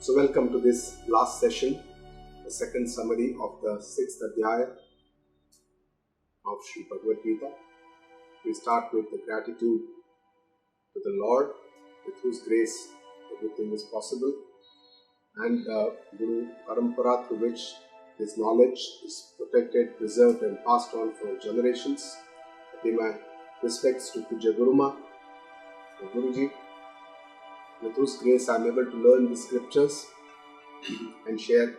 So welcome to this last session, the second summary of the 6th Adhyaya of Sri Bhagavad Gita. We start with the gratitude to the Lord, with whose grace everything is possible, and the Guru Parampara through which this knowledge is protected, preserved and passed on for generations. I pay my respects to Pujya Guruma, Guruji, with whose grace I am able to learn the scriptures and share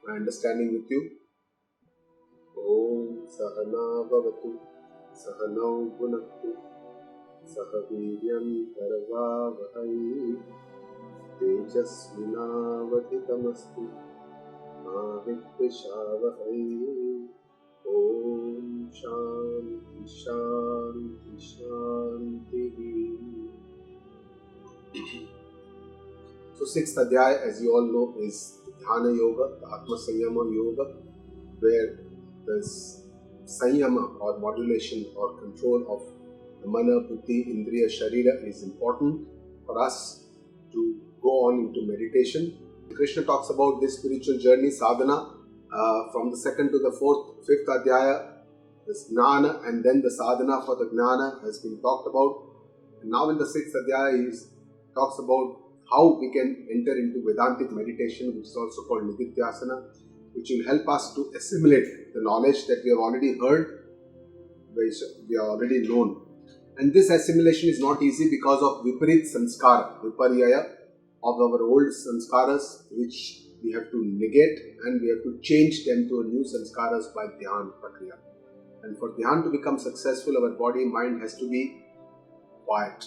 my understanding with you. Om Sahana Bhavatu Sahanau Bhunaktu Sahaviryam Karavavahai Tejasvinavadhitamastu Mahitvishavahai. Om Shanti Shanti Shanti. So 6th Adhyaya, as you all know, is Dhyana Yoga, the Atma Sanyama Yoga, where this Sanyama or modulation or control of the Mana, Buddhi, Indriya, Sharira is important for us to go on into meditation. Krishna talks about this spiritual journey, sadhana, from the 2nd to the 5th Adhyaya, this Gnana and then the sadhana for the Gnana has been talked about. And now in the 6th Adhyaya, he talks about how we can enter into Vedantic meditation, which is also called Nididhyasana, which will help us to assimilate the knowledge that we have already heard, which we have already known. And this assimilation is not easy because of Viparit Sanskara, Viparyaya, of our old Sanskaras, which we have to negate and we have to change them to a new Sanskaras by Dhyan Prakriya. And for Dhyan to become successful, our body, mind has to be quiet.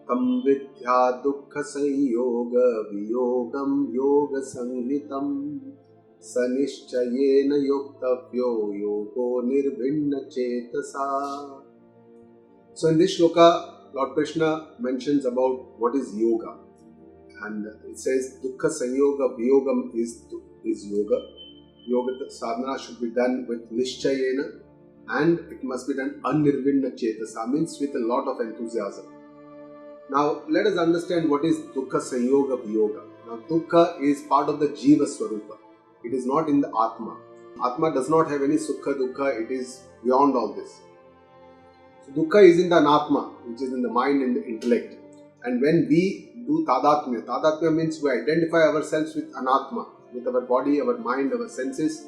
Tam vidya dukkha sanyoga viyogam yoga sanhitam sanishchayena yoktavyo yogo nirvinna chetasa. So in this shloka, Lord Krishna mentions about what is yoga. And it says dukkha sanyoga viyogam is yoga. Yoga sadhana should be done with nishchayena and it must be done anirvinna chetasa, means with a lot of enthusiasm. Now, let us understand what is Dukkha Sanyoga Viyoga. Now, Dukkha is part of the Jiva Swarupa. It is not in the Atma. Atma does not have any Sukha, Dukkha. It is beyond all this. So, Dukkha is in the Anatma, which is in the mind and the intellect. And when we do Tadatmya means we identify ourselves with Anatma, with our body, our mind, our senses,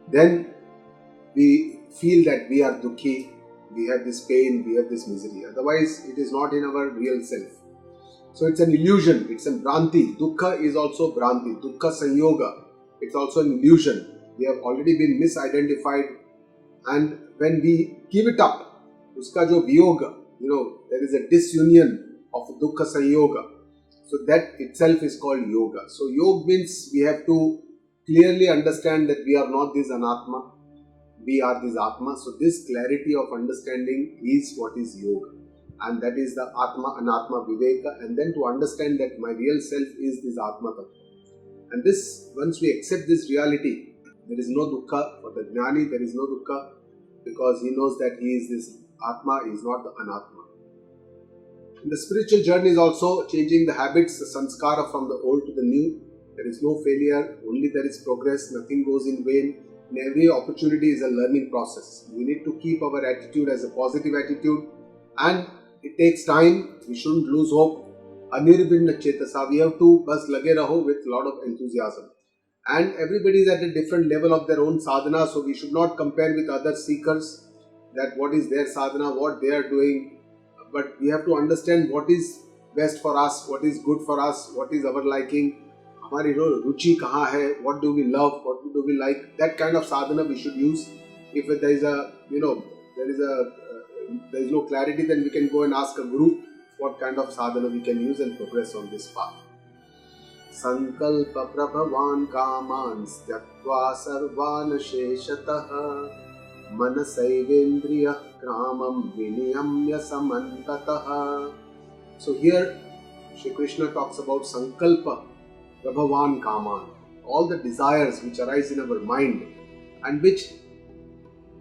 then we feel that we are Dukhi. We have this pain, we have this misery. Otherwise, it is not in our real self. So it's an illusion, it's a Bhranti. Dukkha is also Bhranti. Dukkha Sanyoga, it's also an illusion. We have already been misidentified, and when we give it up, uska jo Viyoga, there is a disunion of Dukkha Sanyoga. So that itself is called Yoga. So Yoga means we have to clearly understand that we are not this Anatma. We are this Atma. So this clarity of understanding is what is Yoga. And that is the Atma, Anatma, Viveka. And then to understand that my real self is this Atma Tattva. And this, once we accept this reality, there is no Dukkha. For the Jnani, there is no Dukkha because he knows that he is this Atma, he is not the Anatma. And the spiritual journey is also changing the habits, the sanskara from the old to the new. There is no failure, only there is progress, nothing goes in vain. And every opportunity is a learning process. We need to keep our attitude as a positive attitude and it takes time. We shouldn't lose hope. Anirvinna chetasa. We have to bas lage raho with a lot of enthusiasm. And everybody is at a different level of their own sadhana, so we should not compare with other seekers that what is their sadhana, what they are doing. But we have to understand what is best for us, what is good for us, what is our liking. हमारी रुचि कहाँ है, what do we love, what do we like, that kind of sadhana we should use. If there is no clarity, then we can go and ask a guru what kind of sadhana we can use and progress on this path. Sankalpa prabhavan kaman styaktva sarvan sheshatah manasaivendriya kramam viniyamya samantatah. So here Shri Krishna talks about Sankalpa Prabhavan Kaman, all the desires which arise in our mind and which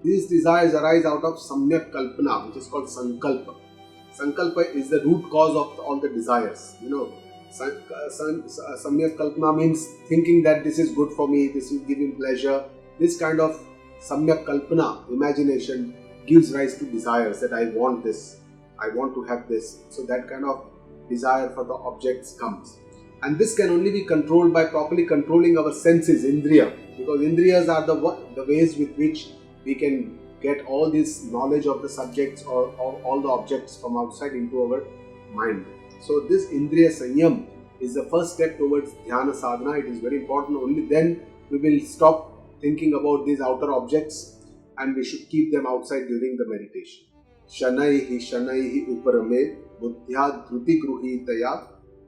these desires arise out of Samyak Kalpana, which is called Sankalpa. Sankalpa is the root cause of all the desires. Samyak Kalpana means thinking that this is good for me, this will give him pleasure. This kind of Samyak Kalpana, imagination, gives rise to desires that I want this, I want to have this. So that kind of desire for the objects comes. And this can only be controlled by properly controlling our senses, Indriya. Because Indriyas are the ways with which we can get all this knowledge of the subjects or all the objects from outside into our mind. So this Indriya Sanyam is the first step towards Dhyana Sadhana. It is very important. Only then we will stop thinking about these outer objects and we should keep them outside during the meditation. Shanaihi uparame buddhya dhruti gruhitaya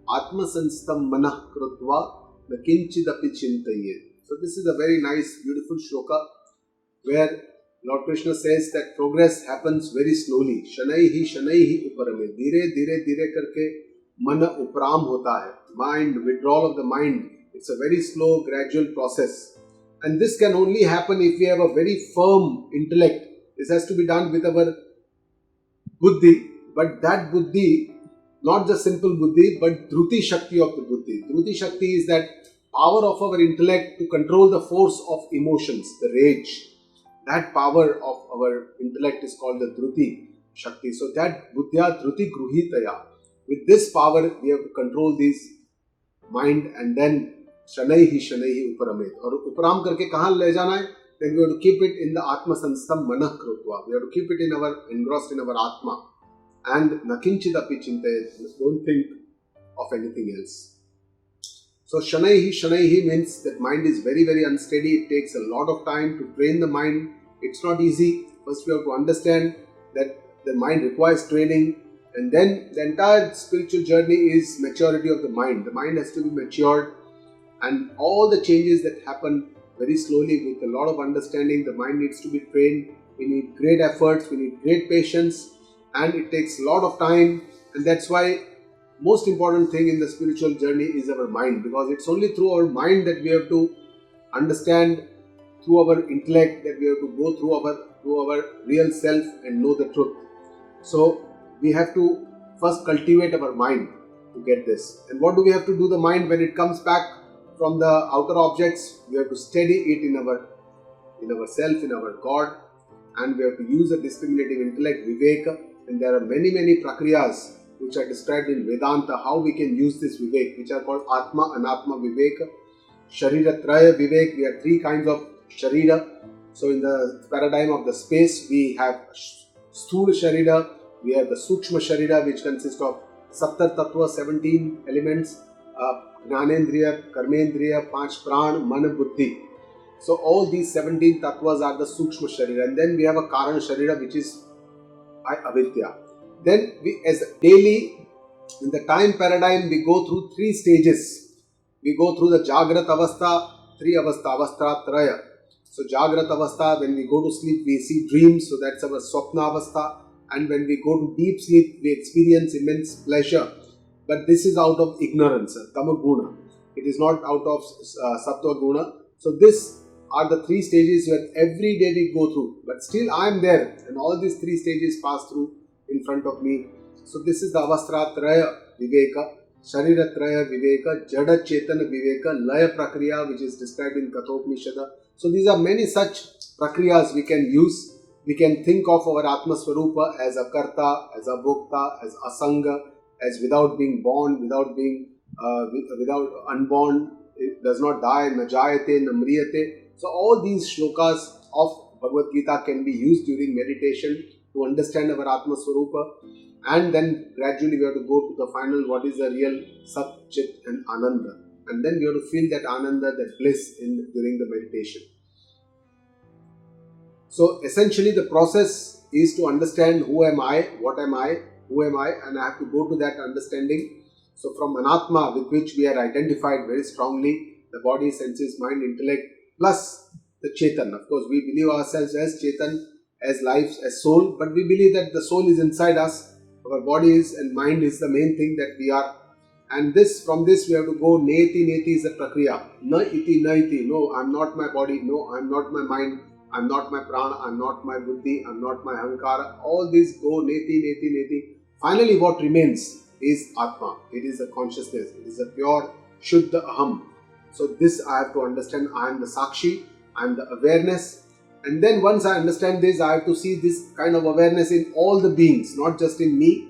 atma sanstam manah krutva nakinchidapi chintayet. So this is a very nice, beautiful shloka where Lord Krishna says that progress happens very slowly. Shanaihi uparame. Dhire dhire karke mana upram hota hai. Mind, withdrawal of the mind. It's a very slow, gradual process. And this can only happen if we have a very firm intellect. This has to be done with our buddhi. But that buddhi, not the simple buddhi, but dhruti shakti of the buddhi. Dhruti shakti is that power of our intellect to control the force of emotions, the rage. That power of our intellect is called the dhruti shakti. So that buddhya dhruti gruhitaya. With this power, we have to control this mind and then shanaihi uparamet. Or uparam karke kahan le jana hai? Then we have to keep it in the atma sanstam manah krutva. We have to keep it engrossed in our atma. And nakinchidapi chintayet. Don't think of anything else. So Shanaihi means that mind is very, very unsteady. It takes a lot of time to train the mind. It's not easy. First we have to understand that the mind requires training, and then the entire spiritual journey is maturity of the mind. The mind has to be matured, and all the changes that happen very slowly with a lot of understanding. The mind needs to be trained. We need great efforts, we need great patience, and it takes a lot of time, and that's why most important thing in the spiritual journey is our mind, because it's only through our mind that we have to understand, through our intellect that we have to go through our real self and know the truth. So we have to first cultivate our mind to get this. And what do we have to do the mind when it comes back from the outer objects? We have to steady it in our self, in our God, and we have to use a discriminating intellect, viveka. And there are many prakriyas which are described in Vedanta, how we can use this vivek, which are called Atma, Anatma, Viveka. Sharira Traya Vivek, we have three kinds of Sharira. So in the paradigm of the space, we have Sthula Sharira, we have the Sukshma Sharira, which consists of Sattar Tattva, 17 elements, Jnanendriya, Karmendriya, 5 Pran, Mana, Buddhi. So all these 17 Tattvas are the Sukshma Sharira. And then we have a Karana Sharira, which is Avidya. Then we, as daily, in the time paradigm, we go through 3 stages. We go through the Jagrat Avastha, 3 Avastha, Avastra Traya. So Jagrat Avastha, when we go to sleep, we see dreams, so that's our Swapna Avastha. And when we go to deep sleep, we experience immense pleasure. But this is out of ignorance, Tamaguna. It is not out of Sattva Guna. So this are the 3 stages where every day we go through. But still I am there, and all these 3 stages pass through in front of me. So this is the Avastra Traya Viveka, Sharira Traya Viveka, Jada Chetana Viveka, Laya Prakriya, which is described in Kathopanishada. So these are many such prakriyas we can use. We can think of our Atma Swarupa as a Karta, as a Bhokta, as Asanga, as without being born, without unborn, it does not die, Najayate, Namriyate. So all these shlokas of Bhagavad Gita can be used during meditation to understand our Atma Swarupa, and then gradually we have to go to the final, what is the real Sat, Chit and Ananda, and then we have to feel that Ananda, that bliss during the meditation. So essentially the process is to understand who am I, what am I, who am I, and I have to go to that understanding. So from Anatma, with which we are identified very strongly, the body, senses, mind, intellect, plus the Chetan. Of course, we believe ourselves as Chetan, as life, as soul, but we believe that the soul is inside us. Our body is and mind is the main thing that we are. And from this we have to go, Neti is the Prakriya. Na iti, no, I am not my body, no, I am not my mind, I am not my prana, I am not my buddhi, I am not my ahankara. All these go, Neti. Finally what remains? is Atma. It is a consciousness. It is a pure Shuddha Aham. So this I have to understand. I am the Sakshi. I am the awareness. And then once I understand this, I have to see this kind of awareness in all the beings, not just in me.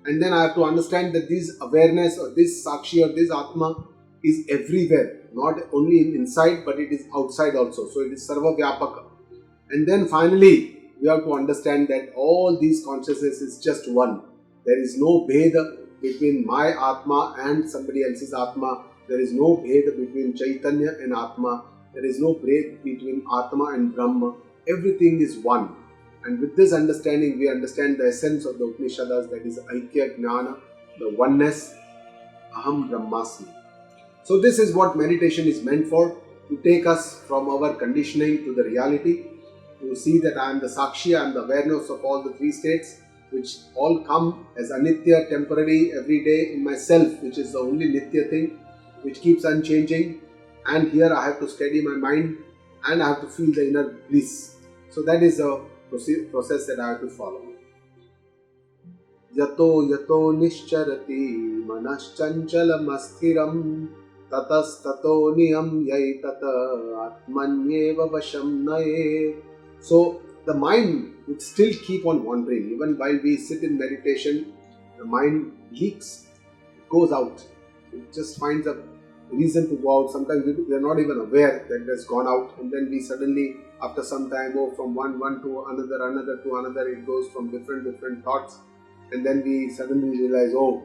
And then I have to understand that this awareness or this Sakshi or this Atma is everywhere. Not only inside, but it is outside also. So it is Sarva Vyapaka. And then finally, we have to understand that all these consciousness is just one. There is no bheda between my Atma and somebody else's Atma. There is no bheda between Chaitanya and Atma. There is no break between Atma and Brahma. Everything is one. And with this understanding, we understand the essence of the Upanishads, that is Aikya Jnana, the oneness, Aham Brahmasmi. So this is what meditation is meant for, to take us from our conditioning to the reality, to see that I am the Sakshi, I am the awareness of all the three states, which all come as anitya, temporary, every day in myself, which is the only nitya thing, which keeps unchanging. And here I have to steady my mind and I have to feel the inner bliss. So that is the process that I have to follow. Yato yato nischarati manaschanchalam asthiram tatastato niyam yai tata atmanyeva vasham naye. So the mind would still keep on wandering. Even while we sit in meditation, the mind leaks, it goes out. It just finds a reason to go out. Sometimes we are not even aware that it has gone out, and then we suddenly, after some time, go from one to another to another. It goes from different thoughts, and then we suddenly realize, oh,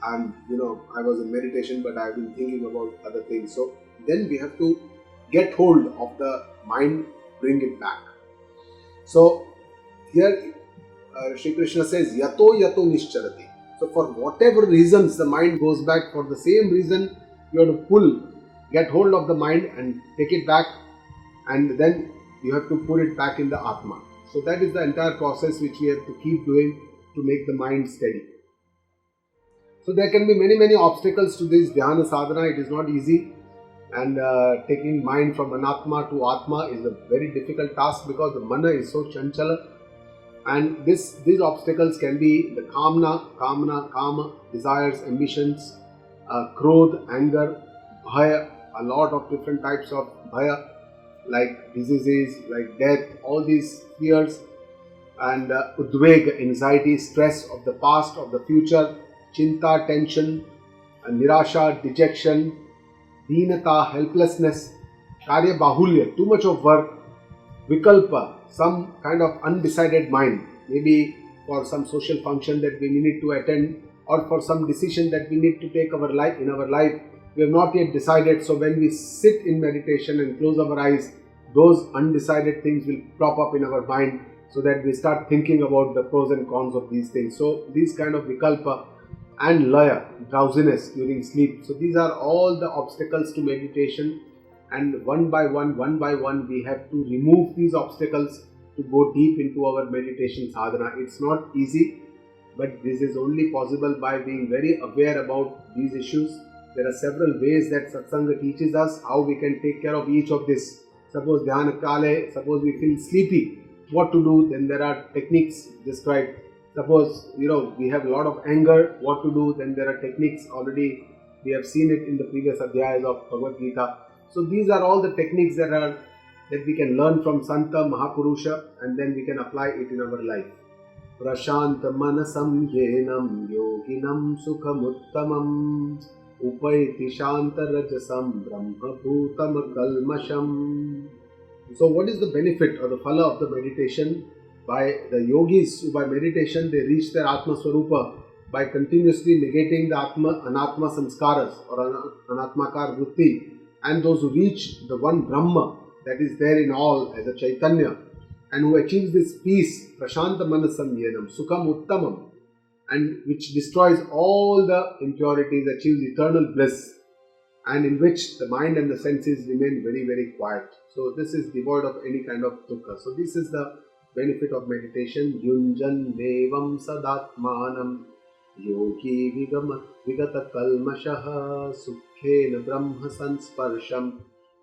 I was in meditation, but I've been thinking about other things. So then we have to get hold of the mind, bring it back. So here Shri Krishna says, yato nischarati. So for whatever reasons the mind goes back, for the same reason you have to get hold of the mind and take it back, and then you have to put it back in the Atma. So that is the entire process which we have to keep doing to make the mind steady. So there can be many obstacles to this dhyana sadhana. It is not easy, and taking mind from anatma to atma is a very difficult task because the mana is so chanchala. And these obstacles can be the kama, desires, ambitions, krodh, anger, bhaya, a lot of different types of bhaya, like diseases, like death, all these fears, and udveg, anxiety, stress of the past, of the future, chinta, tension, nirasha, dejection, deenata, helplessness, karya bahulya, too much of work, vikalpa, some kind of undecided mind, maybe for some social function that we need to attend, or for some decision that we need to take in our life. We have not yet decided. So when we sit in meditation and close our eyes, those undecided things will crop up in our mind, so that we start thinking about the pros and cons of these things. So these kind of vikalpa and laya, drowsiness during sleep. So these are all the obstacles to meditation, and one by one we have to remove these obstacles to go deep into our meditation sadhana. It's not easy, but this is only possible by being very aware about these issues. There are several ways that satsanga teaches us how we can take care of each of this. Suppose dhyana kale, suppose we feel sleepy, what to do? Then there are techniques described. Suppose we have a lot of anger, what to do? Then there are techniques already. We have seen it in the previous adhyayas of Bhagavad Gita. So these are all the techniques that we can learn from Santa Mahapurusha, and then we can apply it in our life. Prashanta manasam yenam yoginam sukhamuttamam upaiti shanta rajasam brahma bhutam kalmasham. So what is the benefit or the phala of the meditation? By the yogis, by meditation they reach their Atma Swarupa by continuously negating the Anatma Samskaras or Anatmakar Vritti, and those who reach the one Brahma that is there in all as a Chaitanya, and who achieves this peace, Prashanta Manasam Yenam, Sukham Uttamam, and which destroys all the impurities, achieves eternal bliss, and in which the mind and the senses remain very quiet. So this is devoid of any kind of dukkha. So this is the benefit of meditation. Yunjan devam sadatmanam yogi vigata kalmashaha sukkhena brahma sansparsham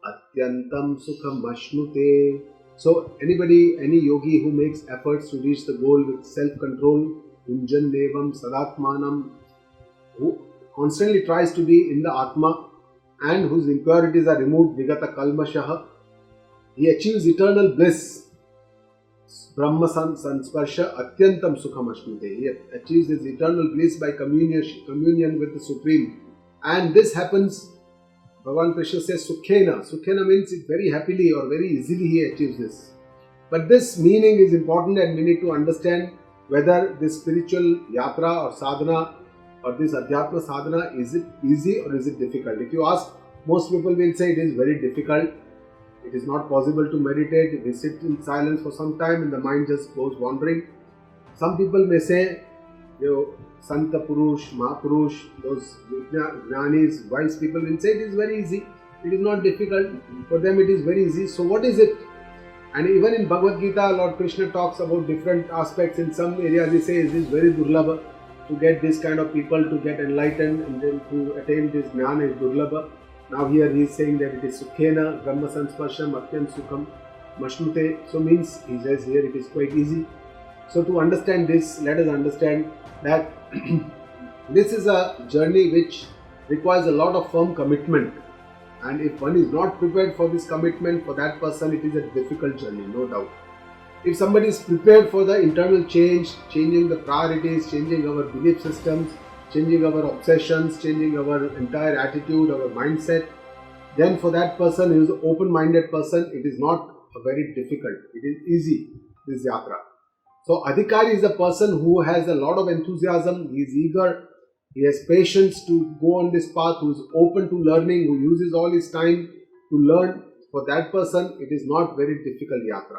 atyantam sukham ashnute. So any yogi who makes efforts to reach the goal with self-control, Yunjan devam sadatmanam, who constantly tries to be in the Atma and whose impurities are removed, Vigata Kalmashaha, he achieves eternal bliss. Brahma Sansparsha Atyantam Sukham Ashnute. He achieves his eternal bliss by communion with the Supreme. And this happens, Bhagavan Krishna says, Sukhena. Sukhena means it very happily or very easily he achieves this. But this meaning is important, and we need to understand whether this spiritual yatra or sadhana or this adhyatma sadhana, is it easy or is it difficult? If you ask, most people will say it is very difficult. It is not possible to meditate. We sit in silence for some time and the mind just goes wandering. Some people may say, Santa Purush, Mahapurush, those Jnanis, wise people will say it is very easy. It is not difficult. For them it is very easy. So what is it? And even in Bhagavad Gita, Lord Krishna talks about different aspects. In some areas he says it is very durlabha to get this kind of people to get enlightened and then to attain this jnana is durlabha. Now here he is saying that it is Sukhena, Brahma Sansparsham, Atyam Sukham, Mashnute. So means, he says here it is quite easy. So to understand this, let us understand that this is a journey which requires a lot of firm commitment. And if one is not prepared for this commitment, for that person it is a difficult journey, no doubt. If somebody is prepared for the internal change, changing the priorities, changing our belief systems, changing our obsessions, changing our entire attitude, our mindset, then for that person who is an open-minded person, it is not a very difficult. It is easy, this yatra. So Adhikari is a person who has a lot of enthusiasm, he is eager, he has patience to go on this path, who is open to learning, who uses all his time to learn. For that person, it is not very difficult yatra.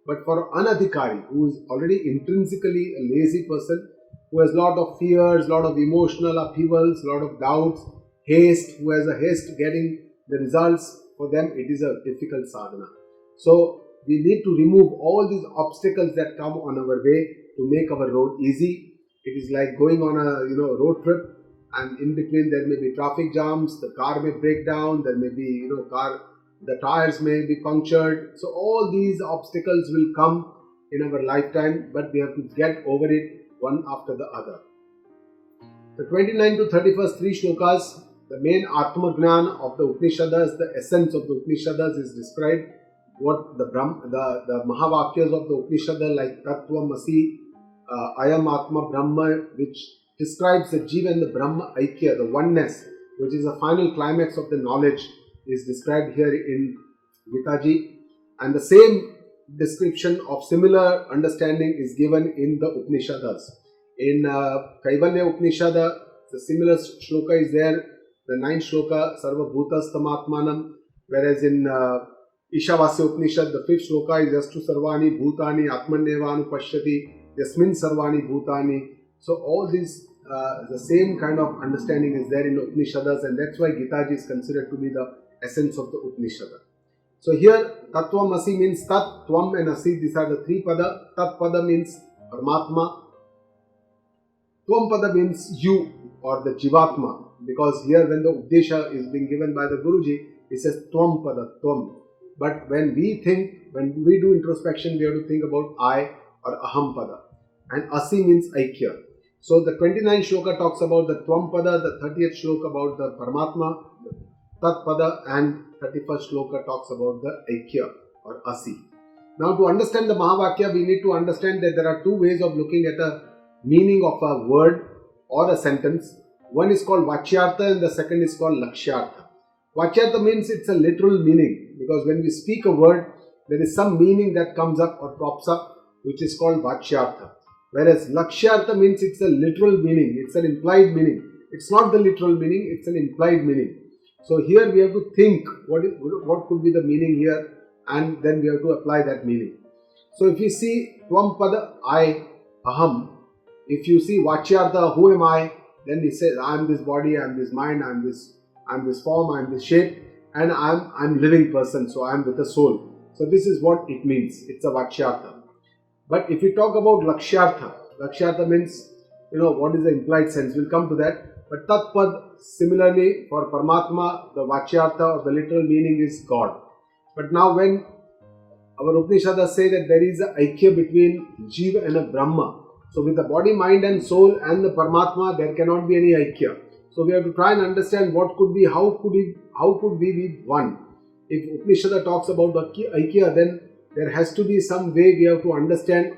But for Anadhikari, who is already intrinsically a lazy person, who has a lot of fears, lot of emotional upheavals, lot of doubts, haste, who has a haste getting the results, for them it is a difficult sadhana. So we need to remove all these obstacles that come on our way to make our road easy. It is like going on a road trip, and in between there may be traffic jams, the car may break down, there may be the tires may be punctured. So all these obstacles will come in our lifetime, but we have to get over it one after the other. The 29 to 31st 3 shlokas, the main Atma Gnan of the Upanishads, the essence of the Upanishads is described. What the Mahavakyas of the Upanishad like Tattvam Asi, Ayam Atma Brahma, which describes the Jiva and the Brahma Aikya, the oneness, which is the final climax of the knowledge, is described here in Gitaji. And the same description of similar understanding is given in the Upanishads. In Kaivalya Upanishad, the similar shloka is there, the 9th shloka, Sarva Bhutas Tamatmanam, whereas in Ishavasya Upanishad, the 5th shloka is Yastu Sarvani Bhutani Atmannevanu Pashyati Yasmin Sarvani Bhutani. So all these, the same kind of understanding is there in the Upanishads, and that's why Gitaji is considered to be the essence of the Upanishad. So here Tattvam Asi means Tat, Tvam and Asi, these are the 3 pada. Tat pada means Paramatma. Tvam pada means you or the Jivatma, because here when the Updesha is being given by the Guruji, he says Tvam pada, Tvam. But when we do introspection, we have to think about I or Aham pada. And Asi means Aikya. So the 29th shloka talks about the Tvam pada, the 30th shloka about the Paramatma, the Tat pada, and 31st shloka talks about the Aikya or Asi. Now to understand the Mahavakya, we need to understand that there are 2 ways of looking at a meaning of a word or a sentence. One is called Vachyartha and the second is called Lakshyartha. Vachyartha means it's a literal meaning, because when we speak a word, there is some meaning that comes up or pops up, which is called Vachyartha. Whereas Lakshyartha means it's a literal meaning, it's an implied meaning. It's not the literal meaning, it's an implied meaning. So here we have to think what could be the meaning here, and then we have to apply that meaning. So if you see Tvam pada, I, Aham, if you see Vachyartha, who am I, then he says I am this body, I am this mind, I am this form, I am this shape, and I am living person, so I am with the soul. So this is what it means, it's a Vachyartha. But if you talk about Lakshyartha means, what is the implied sense, we'll come to that. But Tatpad, similarly for Paramatma, the Vachyartha or the literal meaning is God. But now when our Upanishads say that there is an Aikya between Jiva and a Brahma, So with the body, mind and soul and the Paramatma, there cannot be any Aikya. So we have to try and understand what could be, how could we be one? If Upanishad talks about Aikya, then there has to be some way we have to understand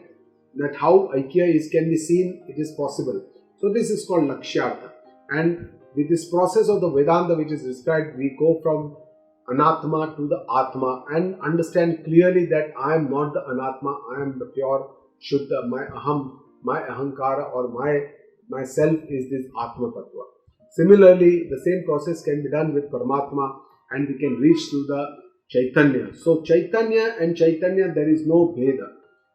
that how Aikya can be seen, it is possible. So this is called Lakshyartha. And with this process of the Vedanta which is described, we go from Anatma to the Atma and understand clearly that I am not the Anatma, I am the pure Shuddha, my Aham, my Ahankara or myself is this Atma Tattva. Similarly, the same process can be done with Paramatma and we can reach to the Chaitanya. So Chaitanya and Chaitanya, there is no Bheda.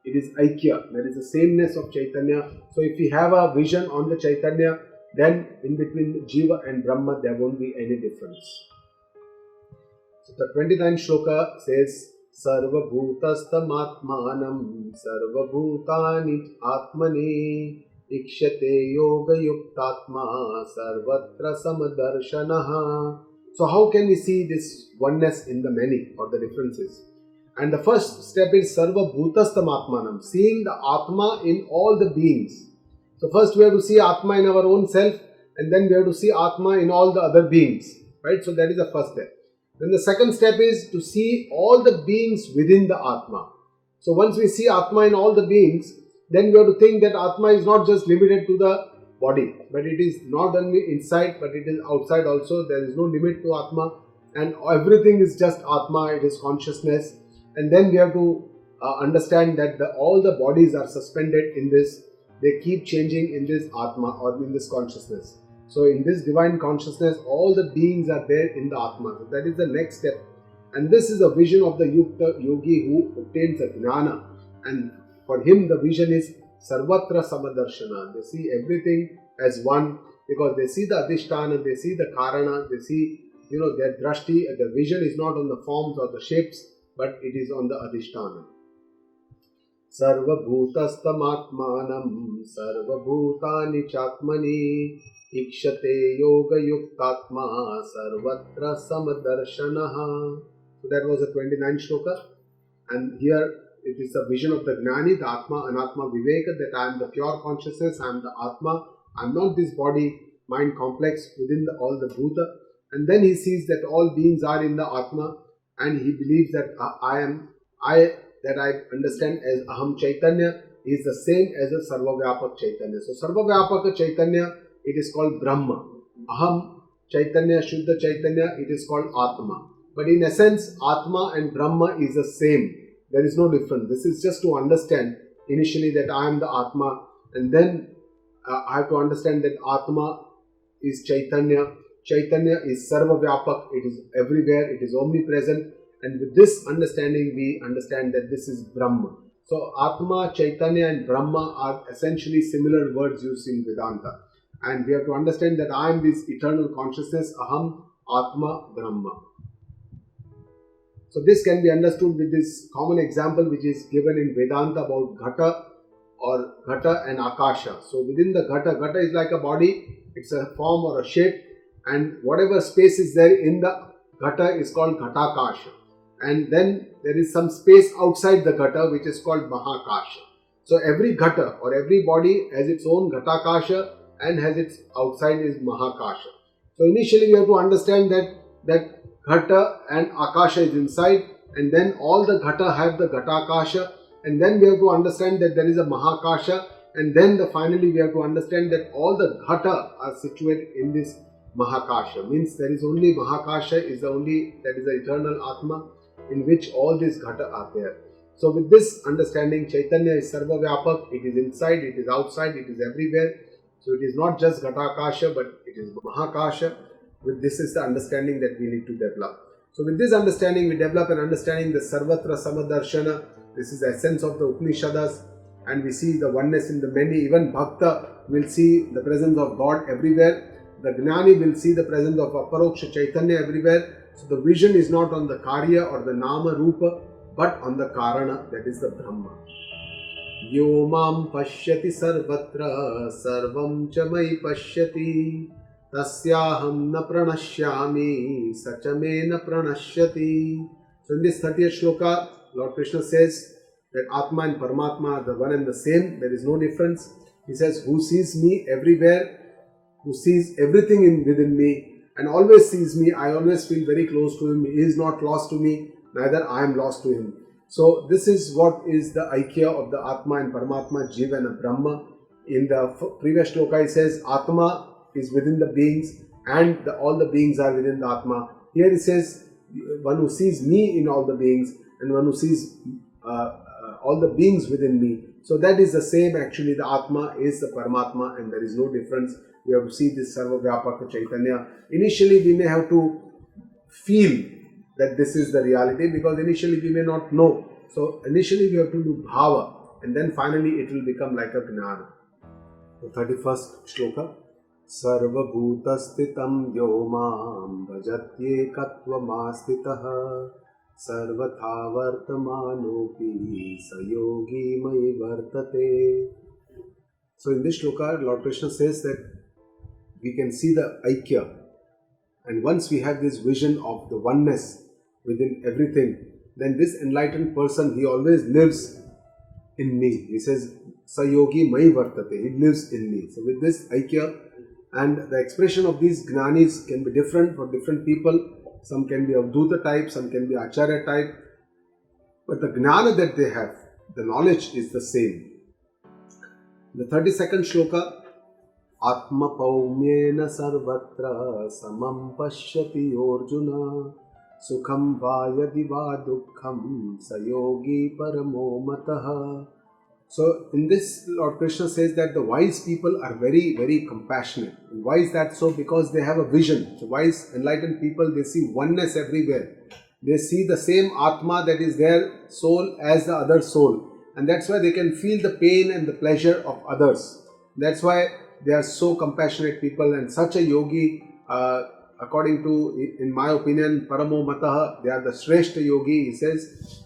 It is Aikya. There is a sameness of Chaitanya. So if we have a vision on the Chaitanya, then in between Jiva and Brahma, there won't be any difference. So the 29th shloka says, Sarva Bhutastam Atmanam Sarva Bhutani Atmane Ikshate Yoga Yuktatma Sarvatra Samadarshanaha. So how can we see this oneness in the many or the differences? And the first step is Sarva Bhutastam Atmanam, seeing the Atma in all the beings. So first we have to see Atma in our own self and then we have to see Atma in all the other beings. Right? So that is the first step. Then the second step is to see all the beings within the Atma. So once we see Atma in all the beings, then we have to think that Atma is not just limited to the body, but it is not only inside, but it is outside also. There is no limit to Atma and everything is just Atma, it is consciousness. And then we have to understand that all the bodies are suspended in this, they keep changing in this Atma or in this consciousness. So in this divine consciousness, all the beings are there in the Atma. So that is the next step. And this is a vision of the Yukta yogi who obtains a Jnana. And for him the vision is Sarvatra Samadarshana. They see everything as one because they see the Adhisthana, they see the Karana, they see, their drashti, the vision is not on the forms or the shapes, but it is on the Adhisthana. Sarva Bhutastam Atmanam Sarva Bhutani Chatmani Ikshate Yoga Yuktatma Sarvatra Samadarshanaha. So that was the 29th shloka. And here it is a vision of the Gnani, the Atma, Anatma, Viveka, that I am the pure consciousness, I am the Atma, I am not this body, mind complex within all the Bhuta. And then he sees that all beings are in the Atma and he believes that I understand as Aham Chaitanya is the same as a Sarvavyapak Chaitanya. So Sarvavyapak Chaitanya, it is called Brahma. Aham Chaitanya, Shuddha Chaitanya, it is called Atma. But in essence, Atma and Brahma is the same. There is no difference. This is just to understand initially that I am the Atma and then I have to understand that Atma is Chaitanya. Chaitanya is Sarvavyapak. It is everywhere. It is omnipresent. And with this understanding, we understand that this is Brahma. So Atma, Chaitanya and Brahma are essentially similar words used in Vedanta. And we have to understand that I am this eternal consciousness, Aham, Atma, Brahma. So this can be understood with this common example which is given in Vedanta about Ghata and Akasha. So within the Ghata is like a body, it's a form or a shape, and whatever space is there in the Ghata is called Ghatakasha. And then there is some space outside the Ghata which is called Mahakasha. So every Ghata or every body has its own Ghatakasha and has its outside is Mahakasha. So initially we have to understand that Ghata and Akasha is inside, and then all the Ghata have the Ghatakasha, and then we have to understand that there is a Mahakasha, and then finally we have to understand that all the Ghata are situated in this Mahakasha. Means there is only Mahakasha is the only, that is the eternal Atma in which all these Ghata are there. So with this understanding, Chaitanya is Sarva Vyapak, it is inside, it is outside, it is everywhere. So it is not just Ghatakasha, but it is Mahakasha. With this is the understanding that we need to develop. So with this understanding, we develop an understanding the Sarvatra Samadarshana. This is the essence of the Upanishads, and we see the oneness in the many. Even Bhakta will see the presence of God everywhere. The Gnani will see the presence of Aparoksha Chaitanya everywhere. So the vision is not on the Karya or the Nama Rupa, but on the Karana, that is the Brahma. Yo mam pashyati sarvatra sarvam cha mai pashyati tasyaham na pranashyami sachame na pranashyati. So in this 30th shloka, Lord Krishna says that Atma and Paramatma are the one and the same. There is no difference. He says, who sees me everywhere, who sees everything within me and always sees me, I always feel very close to him. He is not lost to me, neither I am lost to him. So this is what is the Aikya of the Atma and Paramatma, Jiva and Brahma. In the previous shloka he says Atma is within the beings and all the beings are within the Atma. Here he says one who sees me in all the beings and one who sees all the beings within me. So that is the same actually. The Atma is the Paramatma and there is no difference. We have to see this Sarva Vyapaka Chaitanya. Initially we may have to feel that this is the reality because initially we may not know. So initially we have to do bhava and then finally it will become like a gnana. The 31st shloka. Sarva bhuta stitam yomam bhajatyekatva mastitaha sarvatha vartamanopi sayogi mai vartate. So in this shloka, Lord Krishna says that we can see the Aikya, and once we have this vision of the oneness within everything, then this enlightened person, he always lives in me. He says, Sayogi mai vartate, he lives in me. So with this Aikya, and the expression of these Jnanis can be different for different people. Some can be Avdhuta type, some can be Acharya type. But the Jnana that they have, the knowledge is the same. The 32nd shloka, Atma paumyena sarvatra samam pashyati Arjuna sukham va yadi va dukkham sayogi paramo mataha. So in this, Lord Krishna says that the wise people are very, very compassionate. Why is that so? Because they have a vision. So wise, enlightened people, they see oneness everywhere. They see the same Atma that is their soul as the other soul. And that's why they can feel the pain and the pleasure of others. That's why they are so compassionate people, and such a yogi, according to, in my opinion, Paramo Mataha, they are the Shrestha yogi, he says.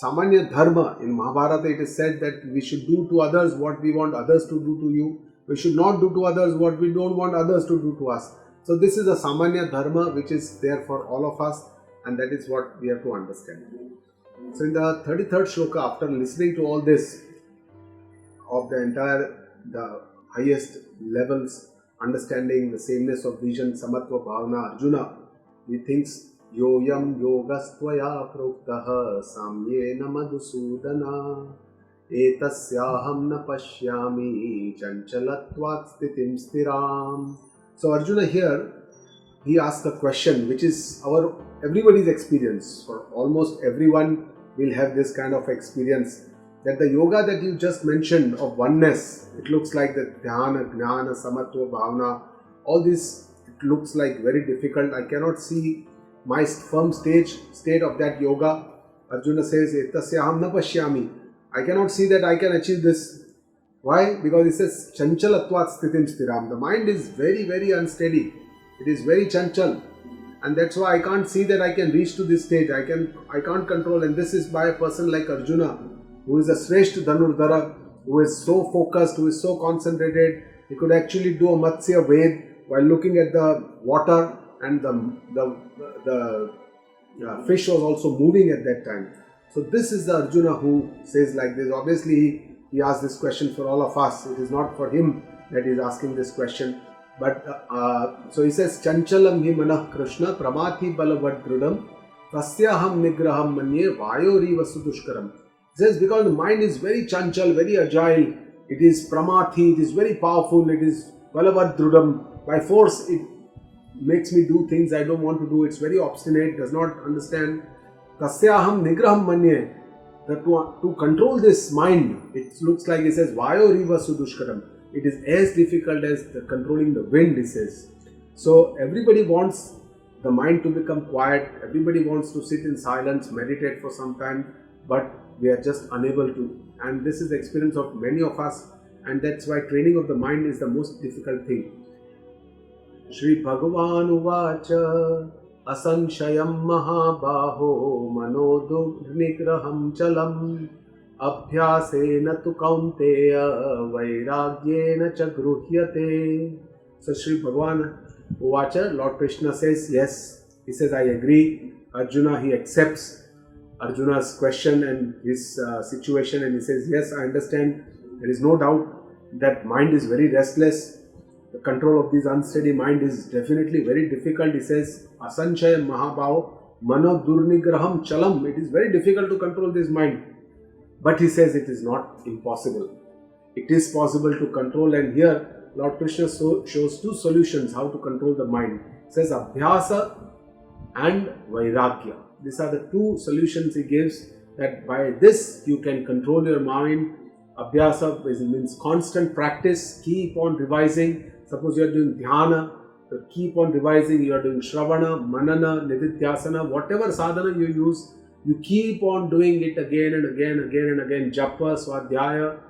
Samanya Dharma, in Mahabharata it is said that we should do to others what we want others to do to you. We should not do to others what we don't want others to do to us. So this is a Samanya Dharma which is there for all of us, and that is what we have to understand. So in the 33rd shloka, after listening to all this, of the entire, the highest levels, understanding the sameness of vision, Samatva Bhavana, Arjuna, he thinks, Yoyam yogastvaya proktaha samyena madhusudana etasyaham na pashyami chanchalatvat stitim stiram. So Arjuna here, he asks a question which is everybody's experience. For almost everyone will have this kind of experience, that the yoga that you just mentioned of oneness, it looks like the dhyana, gnana, samatva, bhavana, all this, it looks like very difficult. I cannot see my firm state of that yoga. Arjuna says, Etasyaham na pashyami. I cannot see that I can achieve this. Why? Because it says, Chanchalatvat sthitim stiram. The mind is very, very unsteady. It is very chanchal. And that's why I can't see that I can reach to this stage. I can't control. And this is by a person like Arjuna, who is a Shrestha Dhanurdhara, who is so focused, who is so concentrated. He could actually do a Matsya Ved while looking at the water, and the fish was also moving at that time. So this is the Arjuna who says like this. Obviously he asked this question for all of us. It is not for him that he is asking this question. But so he says, Chanchalam hi manah Krishna pramati balavad drudam tasyaham nigraham manye vayori vasudushkaram. He says because the mind is very chanchal, very agile. It is pramati, it is very powerful, it is balavad drudam. By force it makes me do things I don't want to do. It's very obstinate, does not understand. Tasyaham nigraham manye. That to control this mind, it looks like he says, Vayoriva sudushkaram. It is as difficult as controlling the wind, he says. So everybody wants the mind to become quiet. Everybody wants to sit in silence, meditate for some time, but we are just unable to. And this is the experience of many of us, and that's why training of the mind is the most difficult thing. Shri Bhagavan Uvacha Asanshayam Mahabaho Manodurnigraham Chalam Abhyasena tu kaunteya Vairagyena cha gruhyate. So Shri Bhagavan Uvacha, Lord Krishna says, yes. He says, I agree. Arjuna, he accepts Arjuna's question and his situation, and he says, yes, I understand There is no doubt that mind is very restless. The control of this unsteady mind is definitely very difficult. He says, Asanchaya Mahabhav Mano Durnigraham Chalam. It is very difficult to control this mind. But he says it is not impossible. It is possible to control, and here Lord Krishna shows two solutions how to control the mind. He says Abhyasa and Vairagya. These are the two solutions he gives, that by this you can control your mind. Abhyasa means constant practice, keep on revising. Suppose you are doing dhyana, keep on revising. You are doing shravana, manana, nididhyasana, whatever sadhana you use, you keep on doing it again and again, japa, swadhyaya,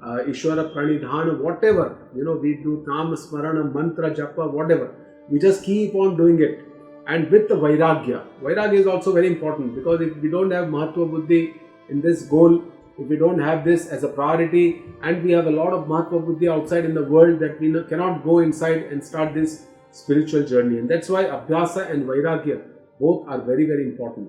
Ishwara pranidhana, whatever, we do nama smarana, mantra, japa, whatever. We just keep on doing it. And with the Vairagya is also very important, because if we don't have Mahatva Buddhi in this goal, if we don't have this as a priority, and we have a lot of Mahatva Buddhi outside in the world, that we cannot go inside and start this spiritual journey. And that's why Abhyasa and Vairagya both are very, very important.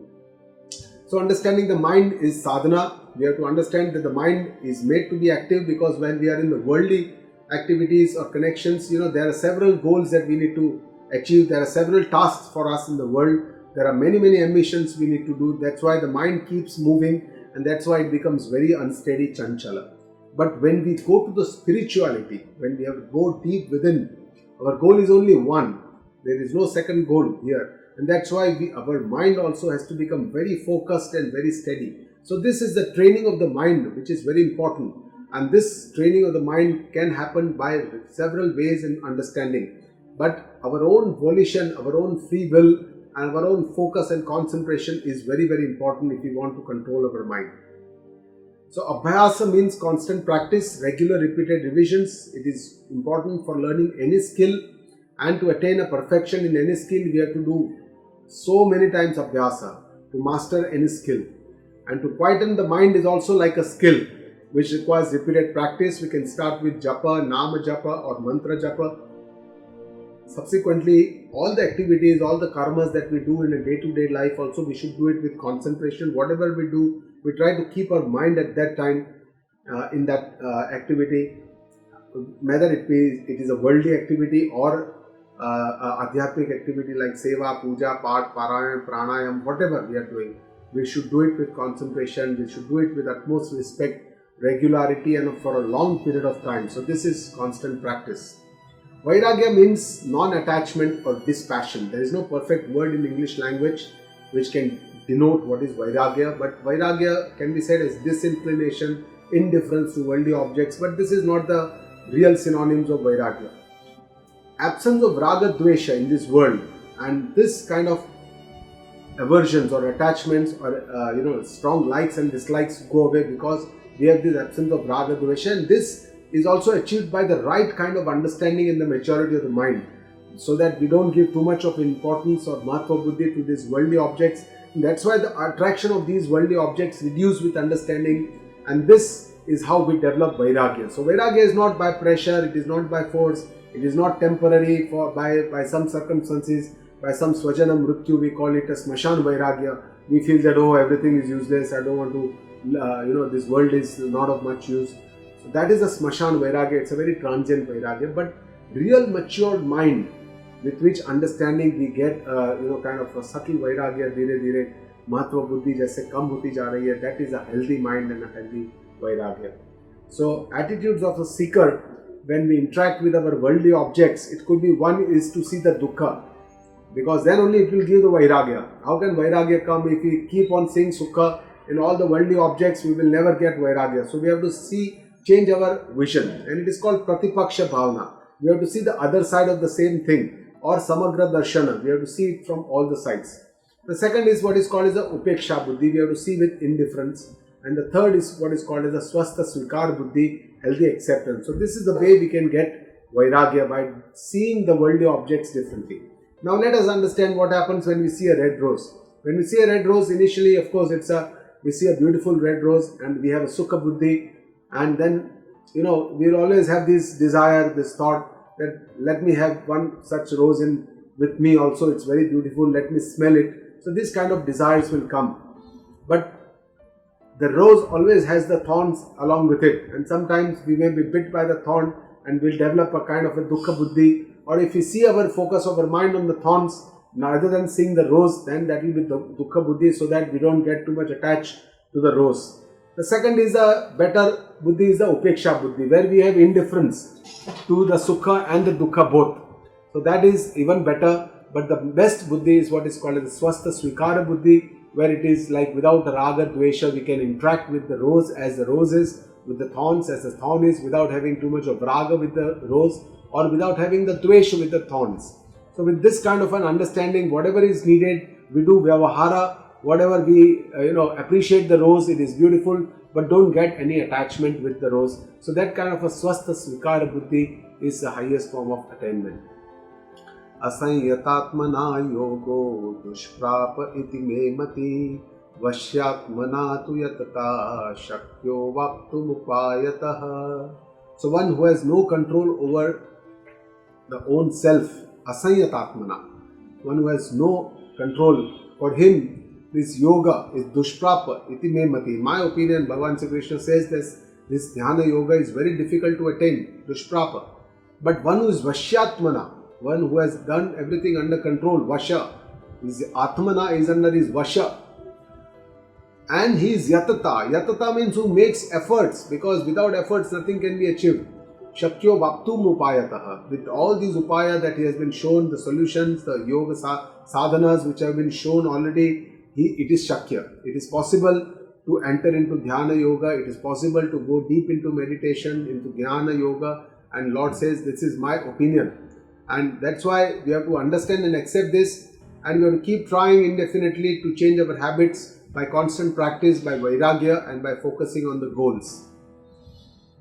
So understanding the mind is sadhana. We have to understand that the mind is made to be active, because when we are in the worldly activities or connections, there are several goals that we need to achieve. There are several tasks for us in the world. There are many, many ambitions we need to do. That's why the mind keeps moving, and that's why it becomes very unsteady, chanchala. But when we go to the spirituality, when we have to go deep within, our goal is only one. There is no second goal here. And that's why our mind also has to become very focused and very steady. So this is the training of the mind, which is very important. And this training of the mind can happen by several ways in understanding. But our own volition, our own free will, and our own focus and concentration is very, very important if we want to control our mind. So Abhyasa means constant practice, regular repeated revisions. It is important for learning any skill, and to attain a perfection in any skill, we have to do so many times Abhyasa to master any skill. And to quieten the mind is also like a skill which requires repeated practice. We can start with japa, nama japa or mantra japa. Subsequently, all the activities, all the karmas that we do in a day-to-day life, also we should do it with concentration. Whatever we do, we try to keep our mind at that time in that activity, whether it is a worldly activity or adhyatmic activity like seva, puja, path, parayana, pranayam, whatever we are doing. We should do it with concentration. We should do it with utmost respect, regularity, and for a long period of time. So this is constant practice. Vairagya means non-attachment or dispassion. There is no perfect word in English language which can denote what is Vairagya, but Vairagya can be said as disinclination, indifference to worldly objects, but this is not the real synonyms of Vairagya. Absence of Raga Dvesha in this world, and this kind of aversions or attachments or strong likes and dislikes go away, because we have this absence of Raga Dvesha, and this is also achieved by the right kind of understanding in the maturity of the mind, so that we don't give too much of importance or Mahatva Buddhi to these worldly objects. And that's why the attraction of these worldly objects reduces with understanding, and this is how we develop Vairagya. So Vairagya is not by pressure, it is not by force, it is not temporary by some circumstances, by some swajana mrityu, we call it a smashan Vairagya. We feel that, everything is useless, I don't want to, this world is not of much use. So that is a smashan Vairagya, it's a very transient Vairagya. But real matured mind, with which understanding we get, kind of a subtle Vairagya, dhire dhire, Mahatva Buddhi jaise kam hoti ja rahi hai, that is a healthy mind and a healthy Vairagya. So attitudes of a seeker, when we interact with our worldly objects, it could be one is to see the dukkha, because then only it will give the Vairagya. How can Vairagya come if we keep on seeing sukha in all the worldly objects? We will never get Vairagya. So we have to change our vision, and it is called Pratipaksha Bhavana. We have to see the other side of the same thing, or Samagra Darshana. We have to see it from all the sides. The second is what is called as the Upeksha Buddhi. We have to see with indifference. And the third is what is called as the Swastha Svikar Buddhi, healthy acceptance. So this is the way we can get Vairagya, by seeing the worldly objects differently. Now let us understand what happens when we see a red rose. When we see a red rose, initially of course we see a beautiful red rose and we have a Sukha Buddhi, and then we will always have this desire, this thought that let me have one such rose with me also, it's very beautiful, let me smell it. So this kind of desires will come. But the rose always has the thorns along with it, and sometimes we may be bit by the thorn and we'll develop a kind of a dukkha buddhi. Or if we see our focus of our mind on the thorns rather than seeing the rose, then that will be the dukkha buddhi, so that we don't get too much attached to the rose. The second is a better buddhi, is the upeksha buddhi, where we have indifference to the sukha and the dukkha both. So that is even better. But the best buddhi is what is called as the swastha svikara buddhi, where it is like without raga dvesha we can interact with the rose as the rose is, with the thorns as the thorn is, without having too much of raga with the rose, or without having the dvesha with the thorns. So with this kind of an understanding, whatever is needed, we do vyavahara, whatever we appreciate the rose, it is beautiful, but don't get any attachment with the rose. So that kind of a swastha svikara buddhi is the highest form of attainment. Asanyyatatmana yogo dushprapa iti me mati vashyatmana tu yatata shakyo vaptumupayatah. So one who has no control over the own self, asanyyatatmana, one who has no control, for him this yoga is dushprapa iti me mati. In my opinion, Bhagavan Sri Krishna says this dhyana yoga is very difficult to attain, dushprapa. But one who is vashyatmana, one who has done everything under control, vasha, his atmana is under his vasha, and he is yatata. Yatata means who makes efforts, because without efforts nothing can be achieved. Shakyo vaptum upayataha. With all these upaya that he has been shown, the solutions, the yoga sadhanas which have been shown already, it is shakya. It is possible to enter into dhyana yoga. It is possible to go deep into meditation, into jnana yoga. And Lord says, this is my opinion. And that's why we have to understand and accept this, and we have to keep trying indefinitely to change our habits by constant practice, by vairagya, and by focusing on the goals.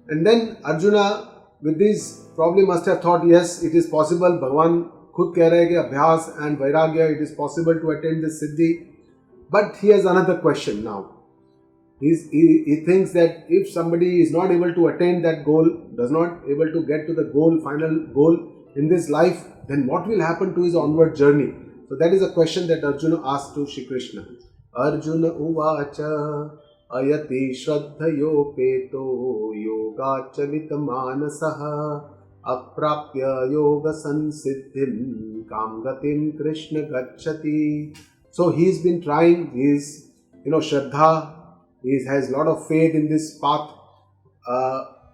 And then Arjuna with this probably must have thought, yes, it is possible. Bhagavan khud keh rahe hai ki abhyas and vairagya, it is possible to attain this siddhi. But he has another question now. He thinks that if somebody is not able to attain that goal, does not able to get to the goal, final goal in this life, then what will happen to his onward journey? So that is a question that Arjuna asked to Shri Krishna. Arjuna uvacha ayati shraddhayo peto yoga chalita manasaha aprapya yoga sansiddhim kamgatim Krishna gacchati. So he's been trying, he's shraddha, he has a lot of faith in this path,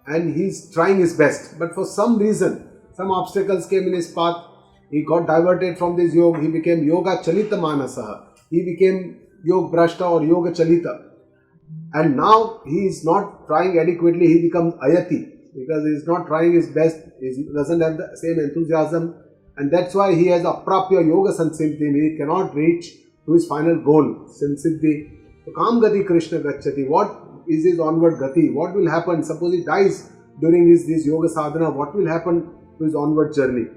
and he's trying his best. But for some reason, some obstacles came in his path. He got diverted from this yoga. He became yoga chalita manasaha. He became yoga brashta or yoga chalita. And now he is not trying adequately. He becomes ayati, because he is not trying his best. He doesn't have the same enthusiasm. And that's why he has aprapya yoga sansiddhi. He cannot reach to his final goal, sansiddhi. So kam gati Krishna gacchati. What is his onward gati? What will happen? Suppose he dies during this yoga sadhana. What will happen to his onward journey?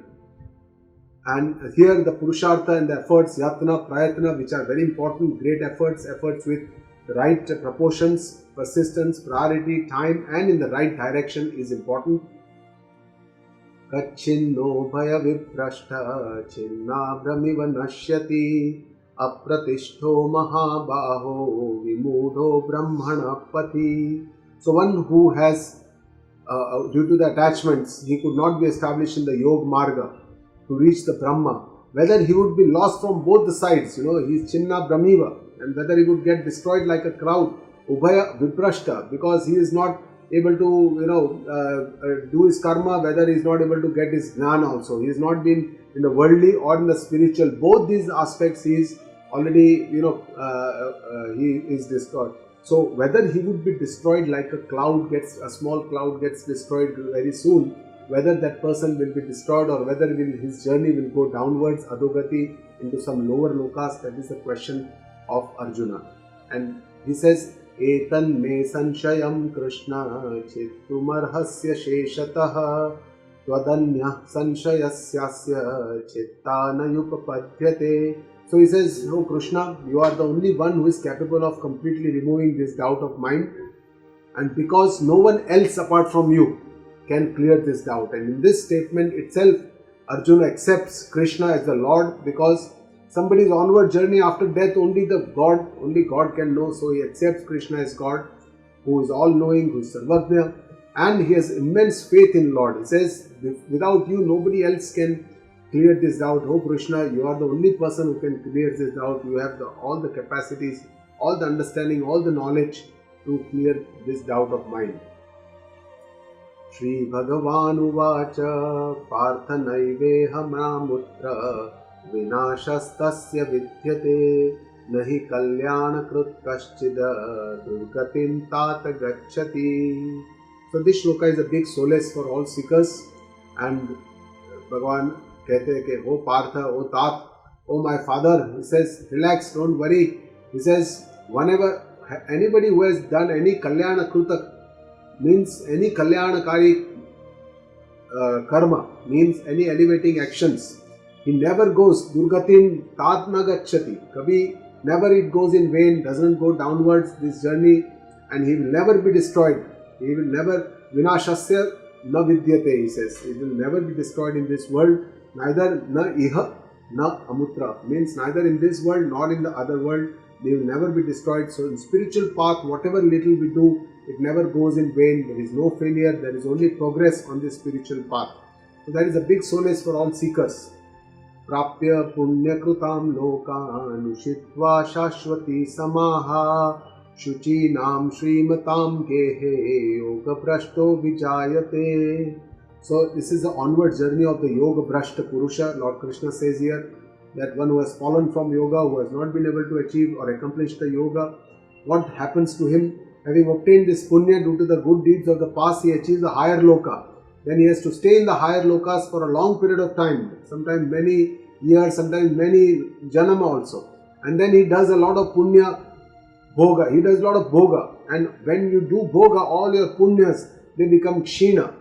And here the purushartha and the efforts, yatna, prayatna, which are very important, great efforts with the right proportions, persistence, priority, time, and in the right direction is important. Kachinno bhaya viprashta chinna brahmiva nashyati apratishto mahabaho vimudho brahmana pati. So one who has, due to the attachments, he could not be established in the yoga marga to reach the Brahma, whether he would be lost from both the sides, he is Chinna Brahmiva, and whether he would get destroyed like a crowd, Ubhaya Viprashta, because he is not able to, do his karma, whether he is not able to get his jnana also. He has not been in the worldly or in the spiritual. Both these aspects he is already, he is destroyed. So whether he would be destroyed like a small cloud gets destroyed very soon, whether that person will be destroyed or whether his journey will go downwards, adogati, into some lower lokas, that is the question of Arjuna. And he says, Etan me sanshayam Krishna chittumarhasya sheshatah twadanyah sanshayasya chittana yupapadhyate. So he says, oh Krishna, you are the only one who is capable of completely removing this doubt of mind, and because no one else apart from you can clear this doubt. And in this statement itself, Arjuna accepts Krishna as the Lord, because somebody's onward journey after death, only God can know. So he accepts Krishna as God, who is all-knowing, who is Sarvajna, and he has immense faith in Lord. He says, without you, nobody else can clear this doubt. Oh Krishna, you are the only person who can clear this doubt. You have all the capacities, all the understanding, all the knowledge to clear this doubt of mine. Shri Bhagavan Uvacha Partha Naiveha Mramutra Vinashastasya Vidyate Nahi Kalyana Krut Kaschida Durgatim Tata Gacchati. So this shloka is a big solace for all seekers, and Bhagavan कहते हैं कि ओ पार्थ, ओ तात, ओ my father, he says, relax, don't worry. He says, whenever anybody who has done any kalyana kruta, means any kalyanakari karma, means any elevating actions, he never goes durgatim tat na gacchati, kabhi, never it goes in vain, doesn't go downwards this journey, and he will never be destroyed. He will never vinashasya na vidyate, he says, he will never be destroyed in this world. Neither na iha na amutra, means neither in this world nor in the other world. They will never be destroyed. So in spiritual path, whatever little we do, it never goes in vain. There is no failure. There is only progress on this spiritual path. So that is a big solace for all seekers. Prapya punya krutam lokan ushitva shashwati samaha shuchi nam shrimatam gehe yoga prashto vijayate. So this is the onward journey of the Yoga Brashta Purusha. Lord Krishna says here that one who has fallen from yoga, who has not been able to achieve or accomplish the yoga, what happens to him? Having obtained this punya due to the good deeds of the past, he achieves the higher loka. Then he has to stay in the higher lokas for a long period of time, sometimes many years, sometimes many janama also. And then he does a lot of punya bhoga. He does a lot of bhoga. And when you do bhoga, all your punyas, they become kshina.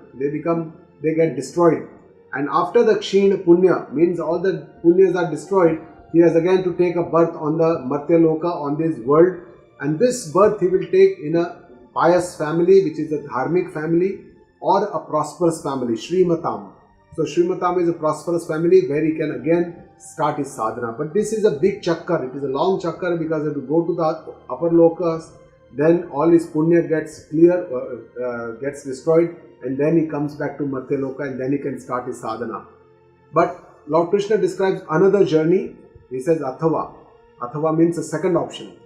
They get destroyed. And after the kshina punya, means all the punyas are destroyed, he has again to take a birth on the Martya Loka, on this world. And this birth he will take in a pious family, which is a dharmic family, or a prosperous family, Srimatam. So Srimatam is a prosperous family where he can again start his sadhana. But this is a big chakkar, it is a long chakkar, because if you go to the upper lokas, then all his punya gets gets destroyed, and then he comes back to Martya Loka, and then he can start his sadhana. But Lord Krishna describes another journey. He says Athava. Athava means a second option.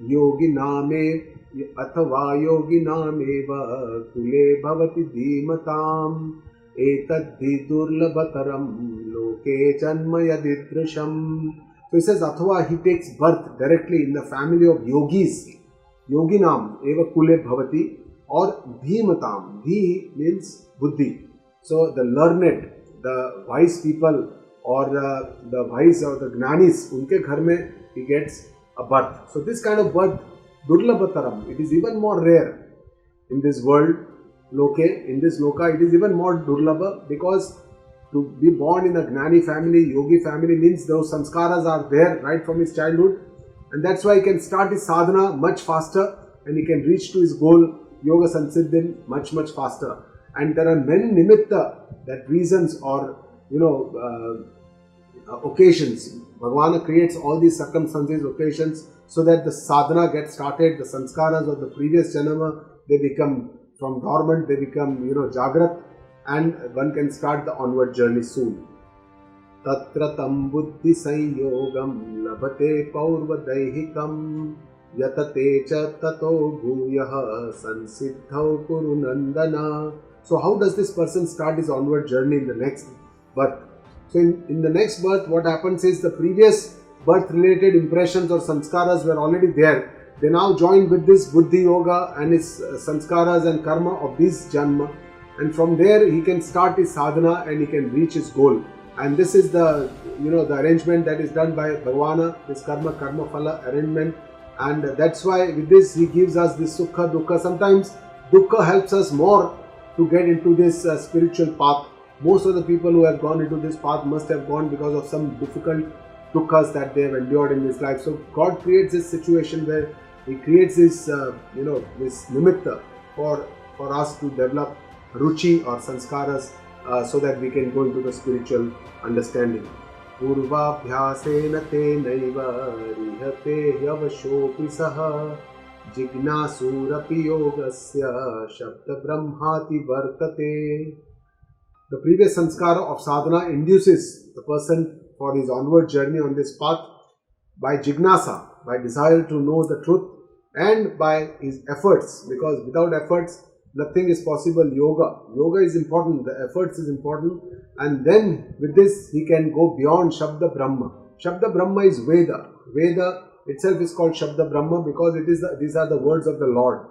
Yogi name Athava yogi nameva kule bhavati dhimatam etadhi durlabhataram loke janmaya didrisham. So he says Athava, he takes birth directly in the family of yogis. Yoginam eva kule bhavati, or dhimatam. Dhi means buddhi. So the learned, the wise people, or the wise or the gnanis, unke ghar mein he gets a birth. So this kind of birth, durlabhataram, it is even more rare in this world. Loke, in this loka, it is even more durlabha, because to be born in a gnani family, yogi family, means those sanskaras are there right from his childhood. And that's why he can start his sadhana much faster, and he can reach to his goal, yoga sansiddhin, much faster. And there are many nimitta, that reasons or occasions. Bhagavana creates all these circumstances, occasions, so that the sadhana gets started. The sanskaras of the previous janama, they become from dormant, they become jagrat, and one can start the onward journey soon. Tatra tam buddhi sanyogam labhate paurvadaihikam yatate cha tato bhuyah sansiddhau kuru nandana. So how does this person start his onward journey in the next birth? So in the next birth, what happens is the previous birth related impressions or sanskaras were already there. They now join with this buddhi yoga and his sanskaras and karma of this janma, and from there he can start his sadhana and he can reach his goal. And this is the the arrangement that is done by Bhagavana, this karma phala arrangement. And that's why with this he gives us this sukha, dukkha. Sometimes dukkha helps us more to get into this spiritual path. Most of the people who have gone into this path must have gone because of some difficult dukkhas that they have endured in this life. So God creates this situation where He creates this this nimitta for us to develop ruchi or sanskaras, so that we can go into the spiritual understanding. पूर्वाभ्यासेन तेनैव ह्रियते ह्यवशोऽपि सः जिज्ञासुरपि योगस्य शब्दब्रह्माति वर्तते. The previous sanskara of sadhana induces the person for his onward journey on this path by jignasa, by desire to know the truth, and by his efforts, because without efforts nothing is possible. Yoga is important, the efforts is important, and then with this he can go beyond Shabda Brahma. Shabda Brahma is Veda. Veda itself is called Shabda Brahma because these are the words of the Lord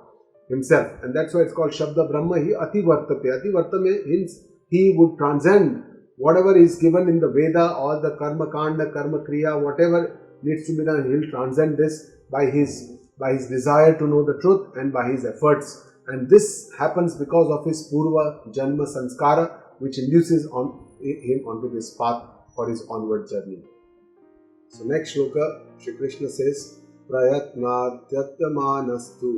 himself, and that's why it's called Shabda Brahma. He ati vartate. Ati vartame means he would transcend whatever is given in the Veda, all the karma kanda, karma kriya, whatever needs to be done. He'll transcend this by his desire to know the truth and by his efforts. And this happens because of his purva janma sanskara, which induces him onto this path for his onward journey. So next shloka, Shri Krishna says, Prayatnatyatmanastu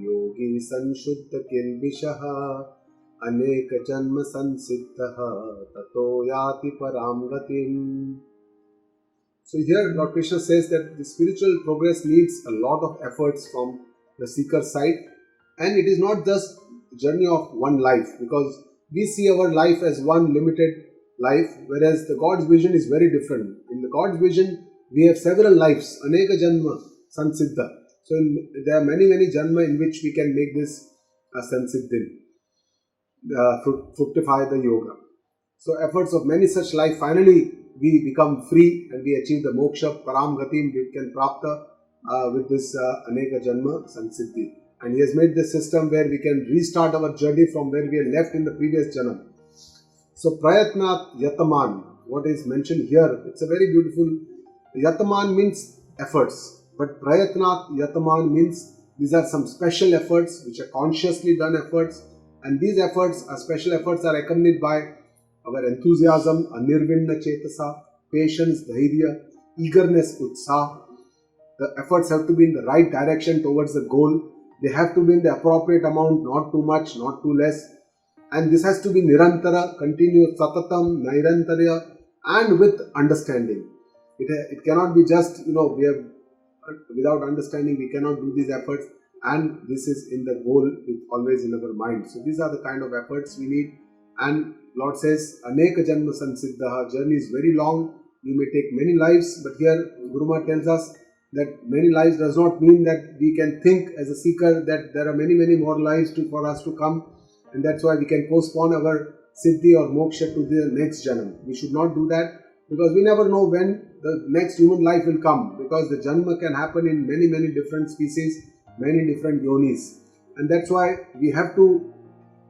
yogi sanshuddha kilbishaha अनेक जन्म संसिद्धः ततो याति पराम गतिम्. So here Lord Krishna says that the spiritual progress needs a lot of efforts from the seeker's side, and it is not just journey of one life, because we see our life as one limited life, whereas the God's vision is very different. In the God's vision we have several lives, aneka janma sansiddha. So there are many janma in which we can make this sansiddhin. Fructify the yoga. So efforts of many such life, finally we become free and we achieve the moksha, param gatim, we can prapta with this aneka janma sansiddhi. And he has made this system where we can restart our journey from where we are left in the previous janam. So prayatnat yataman, what is mentioned here, it's a very beautiful, yataman means efforts, but prayatnat yataman means these are some special efforts which are consciously done efforts. And these efforts, special efforts, are accompanied by our enthusiasm, nirvinna chetasa, patience, dhairya, eagerness, utsaha. The efforts have to be in the right direction towards the goal. They have to be in the appropriate amount, not too much, not too less. And this has to be nirantara, continuous, satatam, nairantarya, and with understanding. It cannot be just, without understanding we cannot do these efforts. And this is in the goal with always in our mind. So these are the kind of efforts we need. And Lord says, Aneka Janma Sansiddha, journey is very long. You may take many lives, but here Guru Maharaj tells us that many lives does not mean that we can think as a seeker that there are many more lives for us to come, and that's why we can postpone our siddhi or moksha to the next janam. We should not do that, because we never know when the next human life will come, because the janma can happen in many different species, many different yonis, and that's why we have to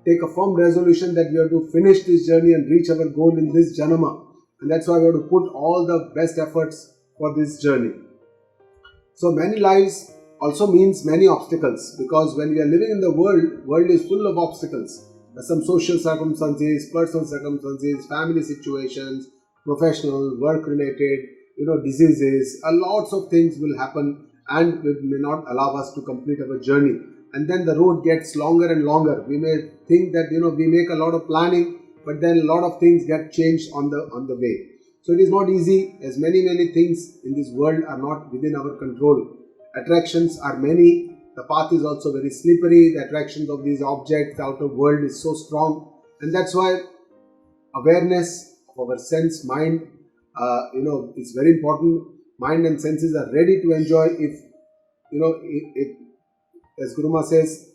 take a firm resolution that we have to finish this journey and reach our goal in this janama, and that's why we have to put all the best efforts for this journey. So many lives also means many obstacles, because when we are living in the world is full of obstacles. There's some social circumstances, personal circumstances, family situations, professional, work related, diseases, lots of things will happen and it may not allow us to complete our journey. And then the road gets longer and longer. We may think that we make a lot of planning, but then a lot of things get changed on the way. So it is not easy, as many things in this world are not within our control. Attractions are many. The path is also very slippery. The attractions of these objects, the outer world is so strong, and that's why awareness of our sense, mind, is very important. Mind and senses are ready to enjoy if as Guru Maharaj says,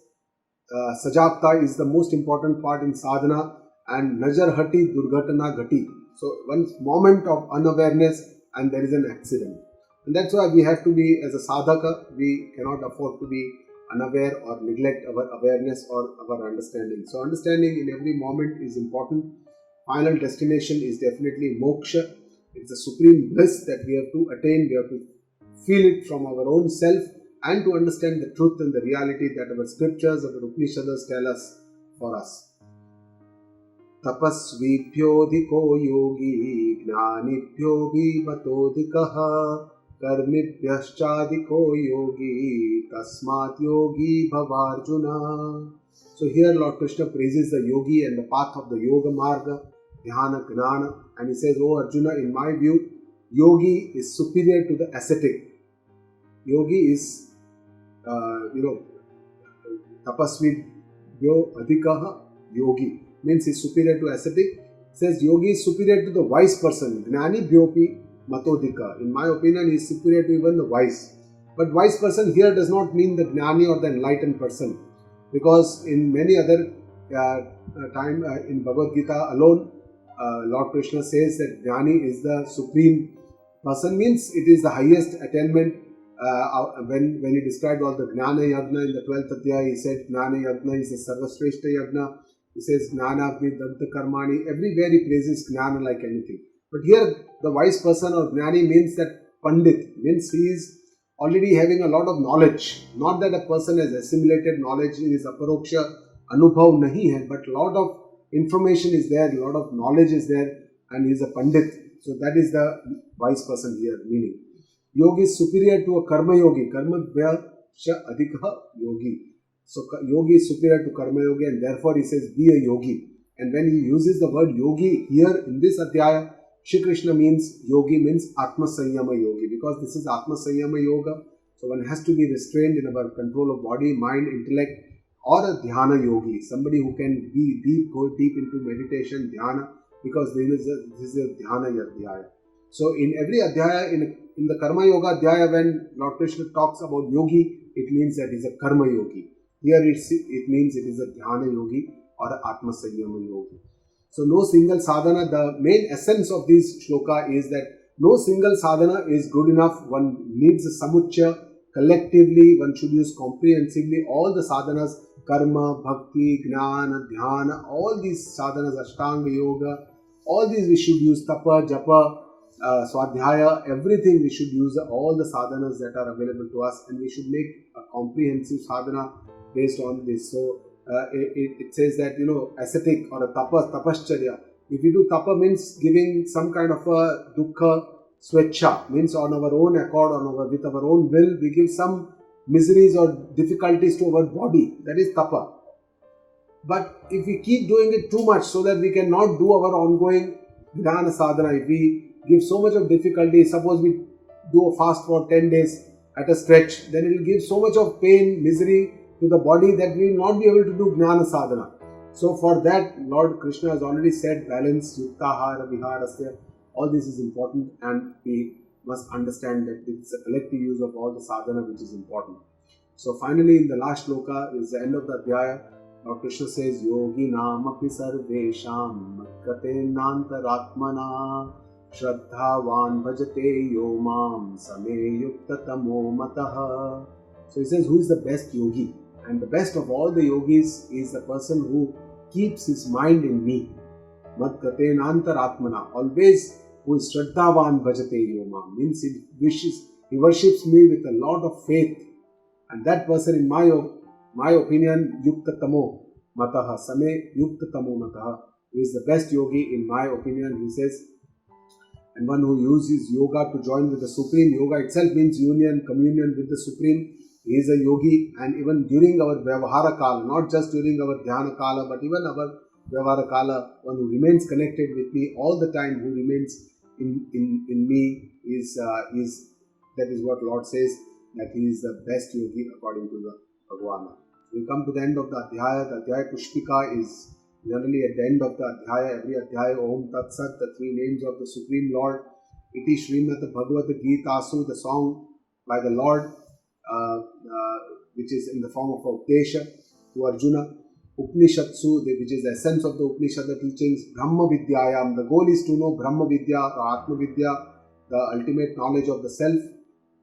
Sajapta is the most important part in sadhana, and Najar Hati Durghatana Ghati. So one moment of unawareness and there is an accident. And that's why we have to be, as a sadhaka, we cannot afford to be unaware or neglect our awareness or our understanding. So understanding in every moment is important. Final destination is definitely moksha. It's a supreme bliss that we have to attain. We have to feel it from our own self and to understand the truth and the reality that our scriptures, our Upanishads tell us for us. Tapasvibhyodhiko yogi jnanibhyo vimatodhikaha karmibhyaschadhiko yogi tasmat yogi bhavarjuna. So here Lord Krishna praises the yogi and the path of the yoga marga, dhyana, gnana, and he says, "Oh Arjuna, in my view, yogi is superior to the ascetic. Yogi is, tapasvi vyo adhikaha yogi, means he is superior to ascetic. Says yogi is superior to the wise person. Gnani bhyopi matodhika. In my opinion, he is superior to even the wise. But wise person here does not mean the gnani or the enlightened person, because in many other time in Bhagavad Gita alone, Lord Krishna says that gnani is the supreme person, means it is the highest attainment. When he described all the Gnana Yagna in the 12th Adhyaya, he said Gnana Yagna is the Sarvashreshta Yagna. He says Gnana Agni Danta Karmani. Everywhere he praises Gnana like anything. But here the wise person or Gnani means that Pandit, means he is already having a lot of knowledge. Not that a person has assimilated knowledge in his aparoksha anubhav nahi hai, but a lot of information is there, a lot of knowledge is there, and he is a Pandit. So that is the wise person here meaning. Yogi is superior to a karma yogi. Karma vya sha adhikha yogi. So yogi is superior to karma yogi, and therefore he says be a yogi. And when he uses the word yogi here in this adhyaya, Shri Krishna means yogi means Atma Sanyama yogi, because this is Atma Sanyama yoga. So one has to be restrained in our control of body, mind, intellect, or a dhyana yogi, somebody who can be go deep into meditation, dhyana, because this is a dhyana adhyaya. So in every adhyaya, in the Karma Yoga Adhyaya, when Lord Krishna talks about yogi, it means that he is a Karma yogi. Here it means it is a Dhyana yogi or Atma Sanyama yogi. So no single sadhana, the main essence of this shloka is that no single sadhana is good enough. One needs a samuchya. Collectively, one should use comprehensively all the sadhanas, karma, bhakti, gnana, dhyana, all these sadhanas, ashtanga yoga, all these we should use, tapa, japa, swadhyaya, everything we should use, all the sadhanas that are available to us, and we should make a comprehensive sadhana based on this. So it says that, ascetic or a tapascharya. If you do tapa means giving some kind of a dukkha swechha, means on our own accord, with our own will, we give some miseries or difficulties to our body. That is tapa. But if we keep doing it too much so that we cannot do our ongoing dhyana sadhana, if we give so much of difficulty, suppose we do a fast for 10 days at a stretch, then it will give so much of pain, misery to the body that we will not be able to do jnana sadhana. So for that, Lord Krishna has already said balance, yuktahara, viharasya, all this is important, and we must understand that it's a collective use of all the sadhana which is important. So finally, in the last shloka is the end of the adhyaya. Lord Krishna says, yogi namapi sarvesham matkatenantaratmana Shraddhavan bhajate yo mam same yukta tamo matah. So he says, who is the best yogi? And the best of all the yogis is the person who keeps his mind in me. Madkate nantaratmana. Always who is Shraddhavan bhajate yo mam. Means he worships me with a lot of faith. And that person, in my opinion, yukta tamo mataha. Same yukta tamo mataha. He is the best yogi in my opinion, he says. And one who uses yoga to join with the Supreme. Yoga itself means union, communion with the Supreme. He is a yogi, and even during our Vyavahara Kala, not just during our Dhyana Kala, but even our Vyavahara Kala, one who remains connected with me all the time, who remains in me, that is what Lord says, that he is the best yogi according to the Bhagavana. We come to the end of the Adhyaya. The Adhyaya Pushpika is generally at the end of the Adhyaya. Every Adhyaya, Om Tat Sat, the three names of the Supreme Lord. Iti Srimad Bhagavad Gita Asu, the song by the Lord, which is in the form of Updesha to Arjuna. Upanishatsu, which is the essence of the Upanishad teachings. Brahma Vidyayam, the goal is to know Brahma Vidya or Atma Vidya, the ultimate knowledge of the self.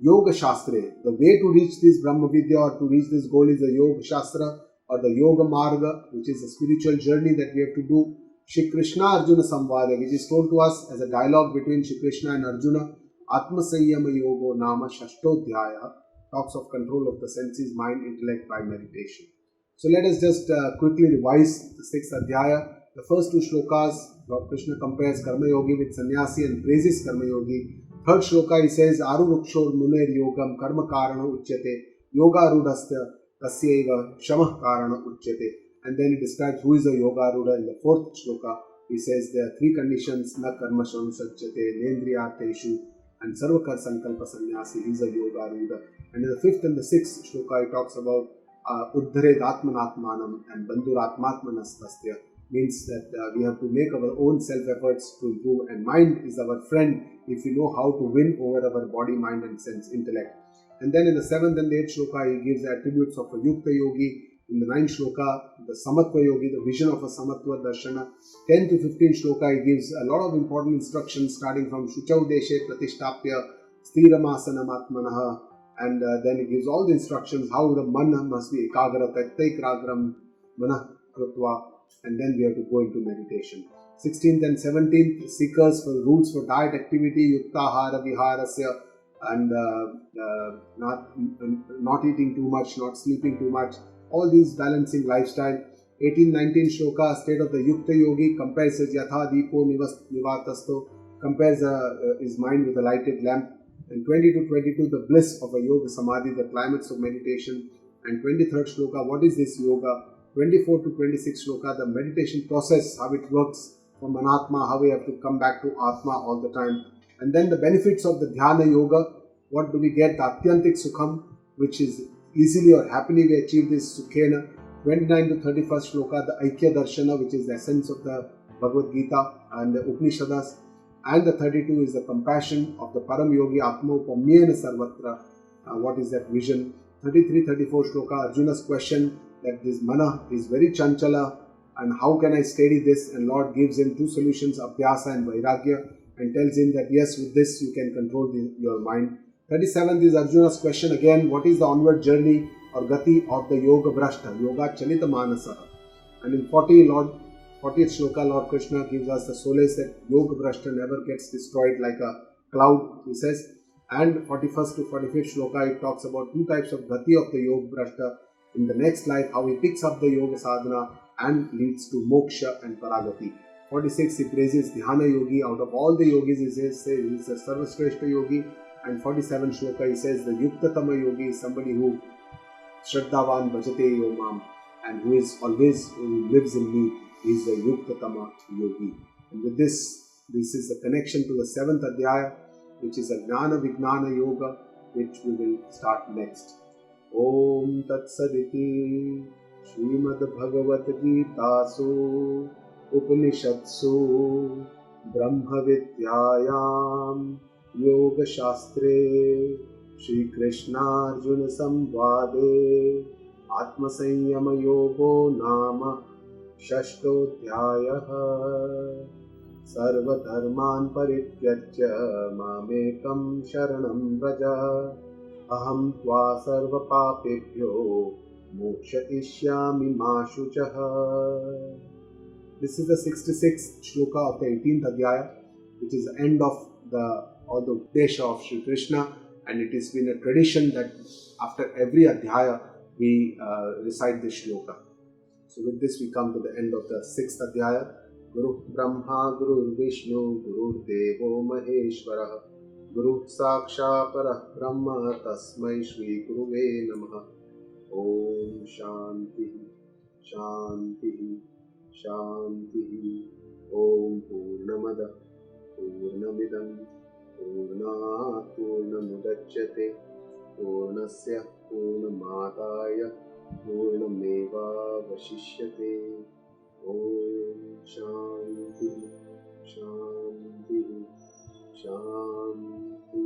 Yoga Shastra, the way to reach this Brahma Vidya or to reach this goal is the Yoga Shastra or the Yoga Marga, which is a spiritual journey that we have to do. Shri Krishna Arjuna Samvada, which is told to us as a dialogue between Shri Krishna and Arjuna. Atma Sanyama Yogo Nama Shashtodhyaya, talks of control of the senses, mind, intellect by meditation. So let us just quickly revise the 6th Adhyaya. The first two shlokas, Lord Krishna compares Karma Yogi with Sannyasi and praises Karma Yogi. Third shloka, he says, Aru Rukshor Muner Yogam Karma Karana Uchyate Yoga Rudhastya Tasyaiva Shamah Karana Uchyate. And then he describes who is a Yoga Rudha in the fourth shloka. He says there are three conditions, Na Karma Shanusachyate, Nendriyateshu, And Sarvakar Sankalpa Sannyasi, he is a yoga ruda. And in the 5th and the 6th shloka, he talks about Uddhared Atmanatmanam and Bandhuratmatmanastasya, means that we have to make our own self-efforts to improve, and mind is our friend if we know how to win over our body, mind and sense intellect. And then in the 7th and the 8th shloka, he gives the attributes of a Yukta Yogi. In the 9th shloka, the Samatva Yogi, the vision of a Samatva Darshana. 10 to 15 shloka, he gives a lot of important instructions starting from Shuchau Deshe Pratishtapya, Sthiramasana Atmanaha, and then he gives all the instructions how the mana must be ekagra tattaikragram manah krutva, and then we have to go into meditation. 16th and 17th, seekers for rules for diet activity, yuktahara viharasya, and not eating too much, not sleeping too much, all these balancing lifestyle. 18-19 shloka, state of the Yukta Yogi, compares his Yatha Deepo Nivatasto, compares his mind with a lighted lamp. And 20 to 22, the bliss of a Yoga Samadhi, the climax of meditation. And 23rd shloka, what is this yoga? 24 to 26 shloka, the meditation process, how it works from Anatma, how we have to come back to Atma all the time. And then the benefits of the Dhyana Yoga, what do we get? The Atyantik Sukham, which is easily or happily we achieve this Sukhena. 29 to 31st shloka, the Aikya Darshana, which is the essence of the Bhagavad Gita and the Upanishadas. And the 32 is the compassion of the Param Yogi Atmopamyena Sarvatra. What is that vision? 33-34 shloka, Arjuna's question that this mana is very chanchala and how can I steady this? And Lord gives him two solutions, Abhyasa and Vairagya, and tells him that yes, with this you can control your mind. 37th is Arjuna's question again, what is the onward journey or gati of the Yoga Brashta, Yoga Chalita Manasa. And in 40th shloka, Lord Krishna gives us the solace that Yoga Brashta never gets destroyed like a cloud, he says. And 41st to 45th shloka, it talks about two types of gati of the Yoga Brashta in the next life, how he picks up the Yoga Sadhana and leads to Moksha and Paragati. 46, he praises Dhyana Yogi. Out of all the yogis, he says he is a Sarvashreshta Yogi. And 47 shloka, he says the Yuktatama Yogi is somebody who Shraddhavan Bhajate Yomam, and who lives in me, is the Yuktatama Yogi. And with this is the connection to the 7th Adhyaya, which is a Jnana Vijnana Yoga, which we will start next. Om Tat Saditi Srimad Bhagavad Gitasu Upanishadsu Brahma Vidyayam Yoga Shastre Shri Krishna Arjuna Samvade Atma Sanyama Yogo Nama Shashtodhyayaha Sarva Dharman Parityajya Mamekam Sharanam Vraja Aham Tva Sarva Papebhyo Moksha Ishyami Ma Shuchaha. This is the 66th shloka of the 18th Adhyaya, which is the end of all the Updesha of Shri Krishna, and it has been a tradition that after every Adhyaya we recite this shloka. So with this we come to the end of the 6th Adhyaya. Guru Brahma Guru Vishnu Guru Devo Maheshwara Guru Saksha Parah Brahma Tasmai Shri Guruve Namaha. Om Shanti Shanti Shanti. Om Purnamada Purnamidam Purnat Purnamudachyate Purnasya Purnamadaya Purnameva Vashishyate. Om Shanti Shanti Shanti.